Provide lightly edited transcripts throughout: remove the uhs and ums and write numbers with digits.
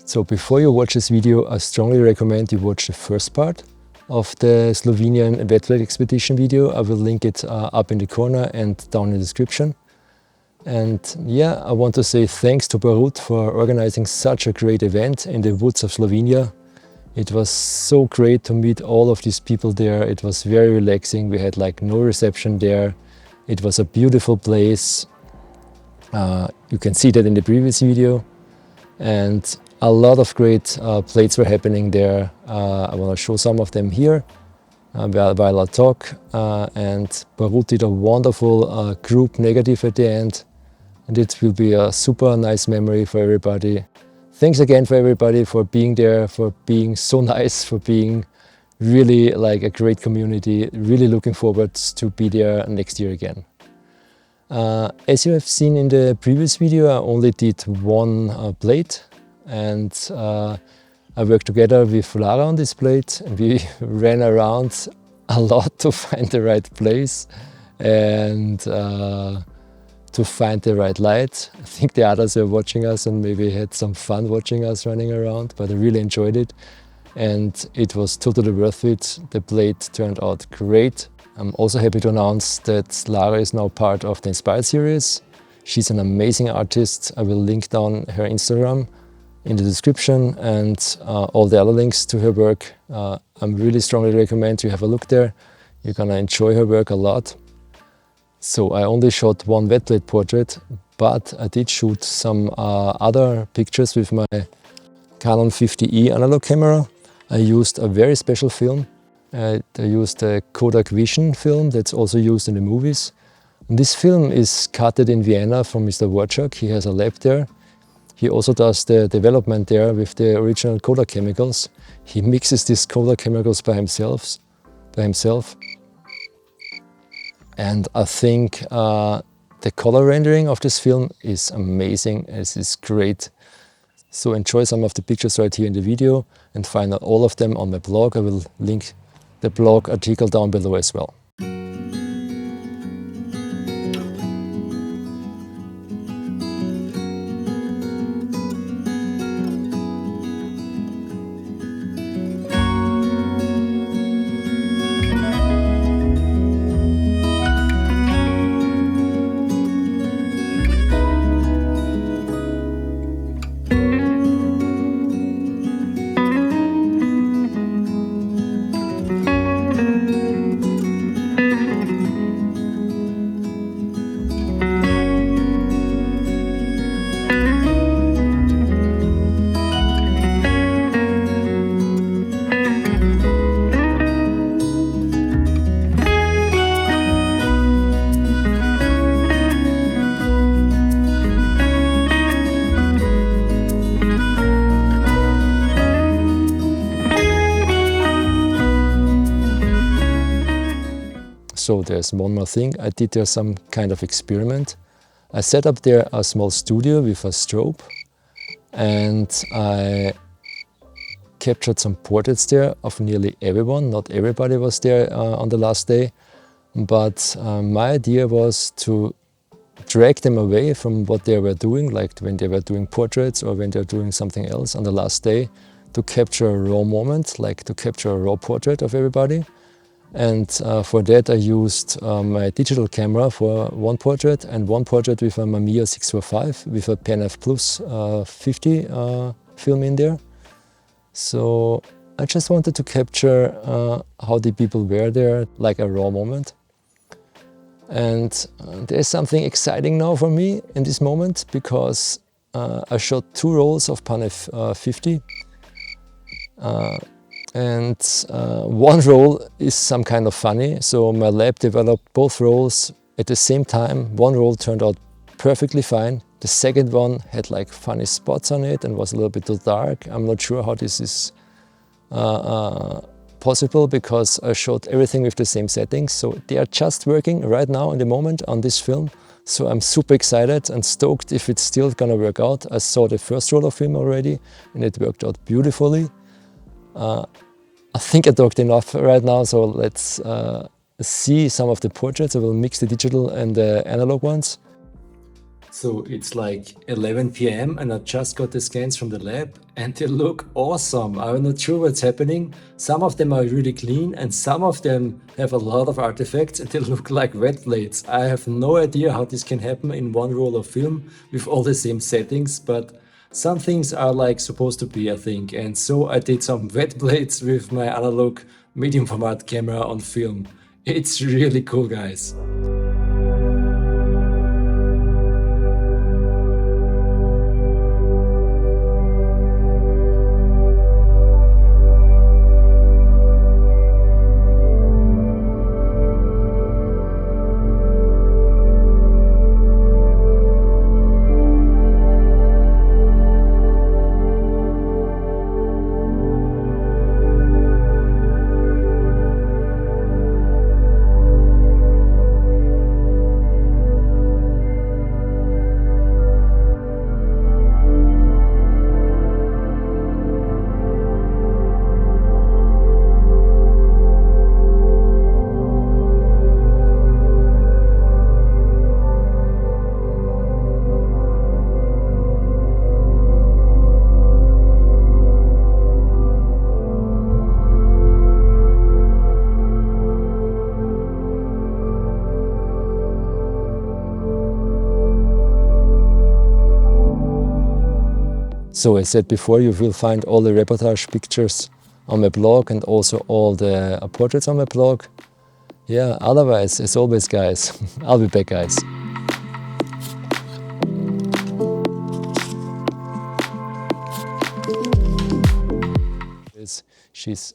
So before you watch this video, I strongly recommend you watch the first part of the Slovenian wet flight expedition video. I will link it up in the corner and down in the description. And yeah, I want to say thanks to Barut for organizing such a great event in the woods of Slovenia. It was so great to meet all of these people there. It was very relaxing. We had like no reception there. It was a beautiful place. You can see that in the previous video. And a lot of great plates were happening there. I want to show some of them here while I talk. And Barut did a wonderful group negative at the end. And it will be a super nice memory for everybody. Thanks again for everybody for being there, for being so nice, for being really like a great community. Really looking forward to be there next year again. As you have seen in the previous video, I only did one plate, and I worked together with Lara on this plate, and we ran around a lot to find the right place and to find the right light. I think the others were watching us and maybe had some fun watching us running around, but I really enjoyed it and it was totally worth it. The plate turned out great. I'm also happy to announce that Lara is now part of the Inspired series. She's an amazing artist. I will link down her Instagram in the description and all the other links to her work. I really strongly recommend you have a look there. You're gonna enjoy her work a lot. So I only shot one wet plate portrait, but I did shoot some other pictures with my Canon 50E analog camera. I used a very special film. I used a Kodak Vision film that's also used in the movies. And this film is cutted in Vienna from Mr. Wojciak. He has a lab there. He also does the development there with the original Kodak chemicals. He mixes these Kodak chemicals by himself. And I think the color rendering of this film is amazing. It is great. So enjoy some of the pictures right here in the video and find out all of them on my blog. I will link the blog article down below as well. So there's one more thing. I did there some kind of experiment. I set up there a small studio with a strobe and I captured some portraits there of nearly everyone. Not everybody was there on the last day, but my idea was to drag them away from what they were doing, like when they were doing portraits or when they're doing something else on the last day, to capture a raw moment, like to capture a raw portrait of everybody. And for that I used my digital camera for one portrait and one portrait with a Mamiya 645 with a panf plus 50 film in there. So I just wanted to capture how the people were there, like a raw moment. And there's something exciting now for me in this moment because I shot two rolls of panf 50. And one roll is some kind of funny, so my lab developed both rolls at the same time. One roll turned out perfectly fine. The second one had like funny spots on it and was a little bit too dark. I'm not sure how this is possible because I shot everything with the same settings. So they are just working right now in the moment on this film. So I'm super excited and stoked if it's still gonna work out. I saw the first roll of film already and it worked out beautifully. I think I talked enough right now, so let's see some of the portraits. I will mix the digital and the analog ones. So it's like 11 p.m. and I just got the scans from the lab and they look awesome. I'm not sure what's happening. Some of them are really clean and some of them have a lot of artifacts and they look like wet blades. I have no idea how this can happen in one roll of film with all the same settings, but some things are like supposed to be, I think. And so I did some wet blades with my analog medium format camera on film. It's really cool, guys. So as said before, you will find all the reportage pictures on my blog and also all the portraits on my blog. Yeah, otherwise, as always, guys, I'll be back, guys. She's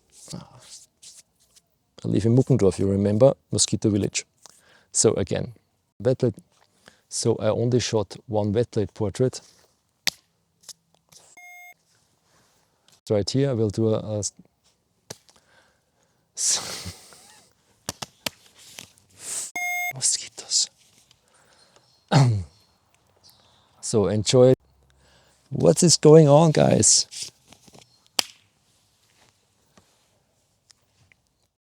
I live in Muckendorf, you remember, mosquito village. So again, wet blade. So I only shot one wet blade portrait. Right here, I will do a mosquitoes. So enjoy. What is going on, guys?